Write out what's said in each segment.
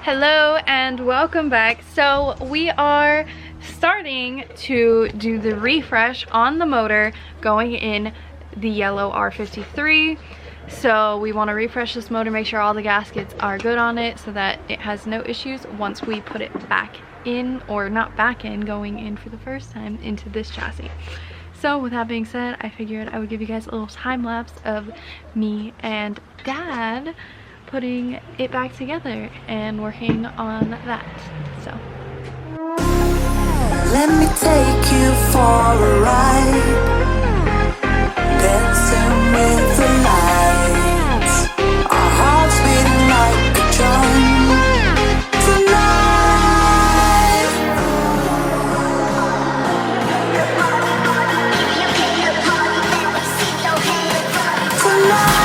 Hello and welcome back. So we are starting to do the refresh on the motor going in the yellow R53. So we want to refresh this motor, make sure all the gaskets are good on it so that it has no issues once we put it back in, or not back in, going in for the first time into this chassis. So with that being said, I figured I would give you guys a little time lapse of me and Dad putting it back together and working on that. So let me take you for a ride, dancing with the lights, our hearts beating like a drum tonight. Tonight.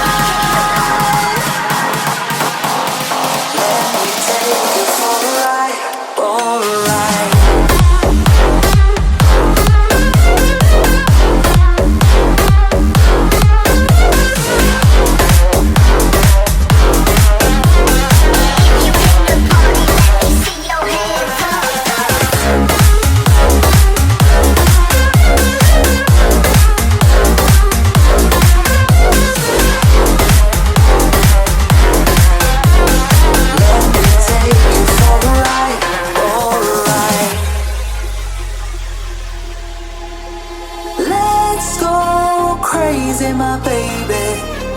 My baby,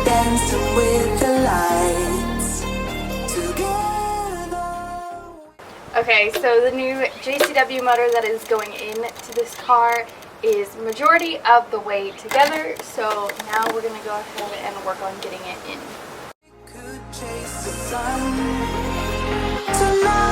dancing with the lights together. okay, so the new JCW motor that is going into this car is majority of the way together. So now we're gonna go ahead and work on getting it in. Could chase the sun tonight.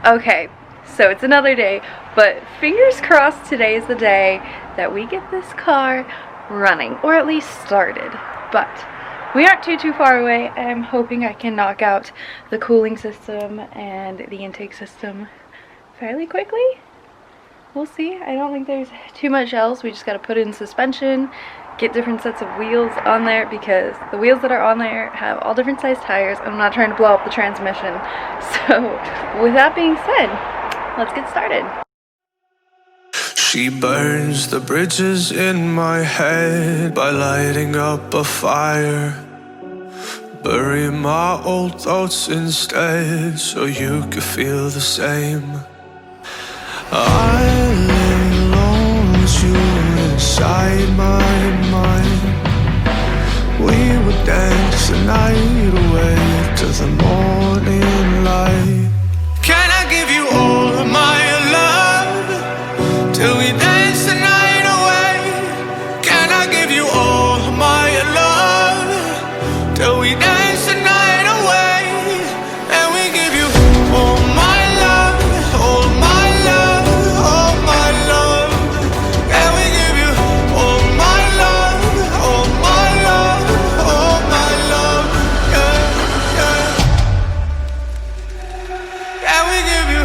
Okay, so it's another day, but fingers crossed today is the day that we get this car running, or at least started. But we aren't too far away. I'm hoping I can knock out the cooling system and the intake system fairly quickly. We'll see. I don't think there's too much else. We just got to put in suspension, get different sets of wheels on there, because the wheels that are on there have all different size tires. I'm not trying to blow up the transmission. So with that being said, let's get started. She burns the bridges in my head by lighting up a fire, bury my old thoughts instead so you could feel the same. I lay alone with you inside my mind. We would dance the night away to the morning light. Can I give you all of my love till we dance the night away? Can I give you all of my love till we dance the night away? And we give you all my love, all my love, all my love. And we give you all my love, all my love, all my love. Yeah, yeah. And we give you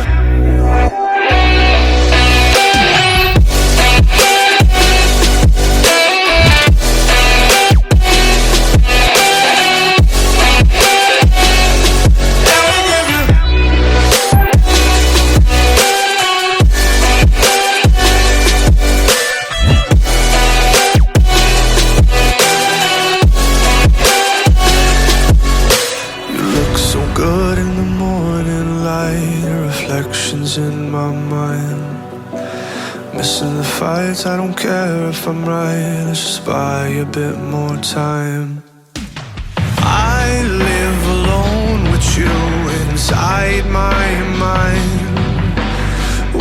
fights. I don't care if I'm right, let's just buy a bit more time. I live alone with you inside my mind.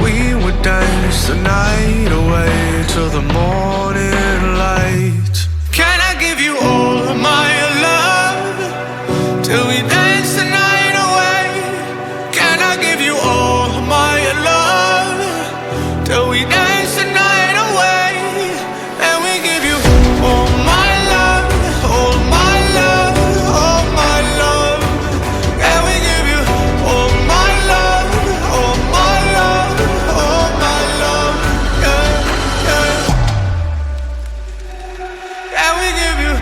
We would dance the night away till the morning light. Can I give you all of my love till we dance the night away? Can I give you all of my love till we dance the night away? And we give you all my love, all my love, all my love. And we give you all my love, all my love, all my love. Yeah, yeah. And we give you.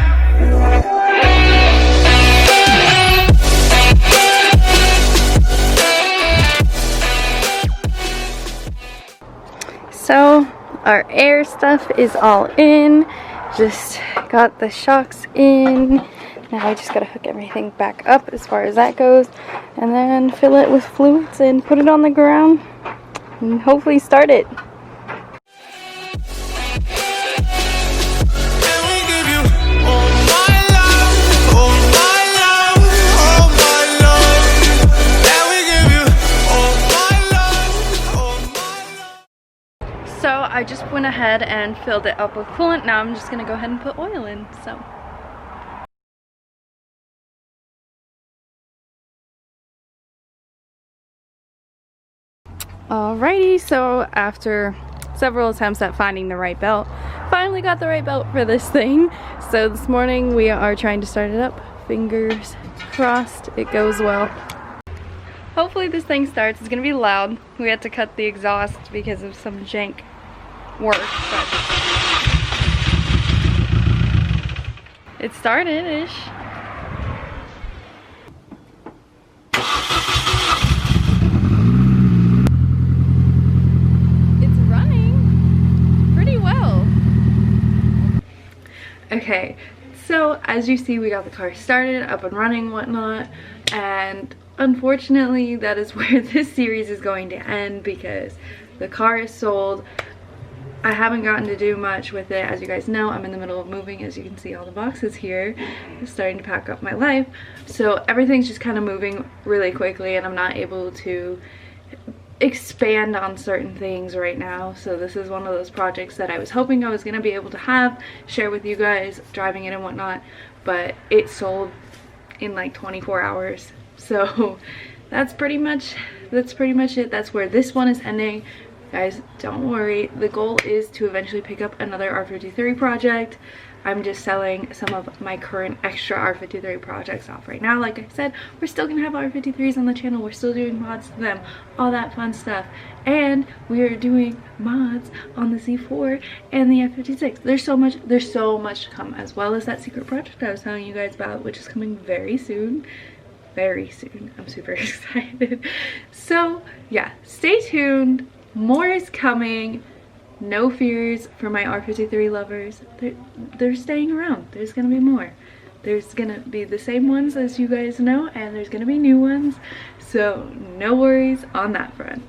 So our air stuff is all in. Just got the shocks in. Now I just gotta hook everything back up as far as that goes, and then fill it with fluids and put it on the ground and hopefully start it. So I just went ahead and filled it up with coolant. Now I'm just gonna go ahead and put oil in. So alrighty, so after several attempts at finding the right belt, finally got the right belt for this thing. So this morning we are trying to start it up. Fingers crossed it goes well. Hopefully this thing starts. It's gonna be loud. We had to cut the exhaust because of some jank work, but it started-ish. It's running pretty well. Okay, so as you see, we got the car started, up and running, whatnot, and unfortunately that is where this series is going to end because the car is sold. I haven't gotten to do much with it. As you guys know, I'm in the middle of moving. As you can see, all the boxes here. I'm starting to pack up my life. So everything's just kind of moving really quickly and I'm not able to expand on certain things right now. So this is one of those projects that I was hoping I was going to be able to share with you guys, driving it and whatnot. But it sold in like 24 hours. So that's pretty much it. That's where this one is ending. Guys, don't worry, the goal is to eventually pick up another R53 project. I'm just selling some of my current extra R53 projects off right now. Like I said, we're still gonna have R53s on the channel. We're still doing mods to them, all that fun stuff. And we are doing mods on the Z4 and the F56. There's so much to come, as well as that secret project I was telling you guys about, which is coming very soon. Very soon. I'm super excited. So yeah, stay tuned. More is coming. No fears for my R53 lovers. They're staying around. There's gonna be more. There's gonna be the same ones as you guys know, and there's gonna be new ones. So no worries on that front.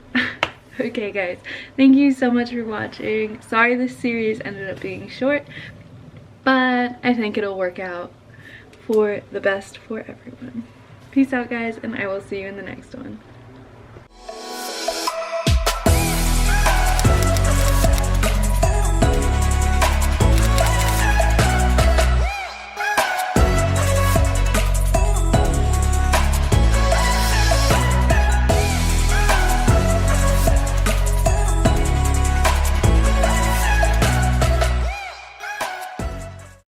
Okay guys, thank you so much for watching. Sorry this series ended up being short, but I think it'll work out for the best for everyone. Peace out guys, and I will see you in the next one.